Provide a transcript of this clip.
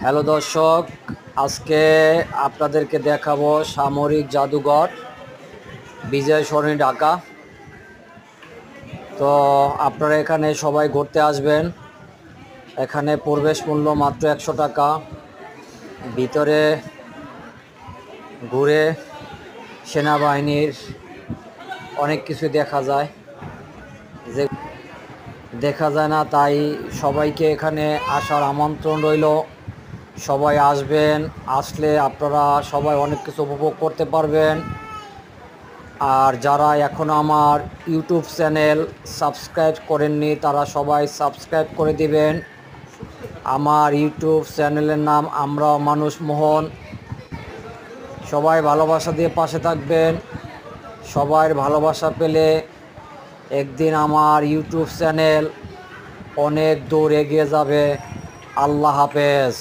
Hello দর্শক, আজকে আপনাদেরকে দেখাবো সামরিক জাদুঘর বিজয় সরণি ঢাকা। তো আপনারা এখানে সবাই ঘুরতে আসবেন। এখানে প্রবেশ মূল্য মাত্র 100 টাকা। ভিতরে ঘুরে সেনাবাহিনীর অনেক কিছু দেখা যায়, যে দেখা যায় না, তাই সবাইকে এখানে আসার আমন্ত্রণ রইল। সবাই আসবেন, আসলে আপনারা সবাই অনেক কিছু উপভোগ করতে পারবেন। আর যারা এখনও আমার ইউটিউব চ্যানেল সাবস্ক্রাইব করেননি তারা সবাই সাবস্ক্রাইব করে দিবেন। আমার ইউটিউব চ্যানেলের নাম আমরাও মানুষ মোহন। সবাই ভালোবাসা দিয়ে পাশে থাকবেন। সবার ভালোবাসা পেলে একদিন আমার ইউটিউব চ্যানেল অনেক দূর এগিয়ে যাবে। আল্লাহ হাফেজ।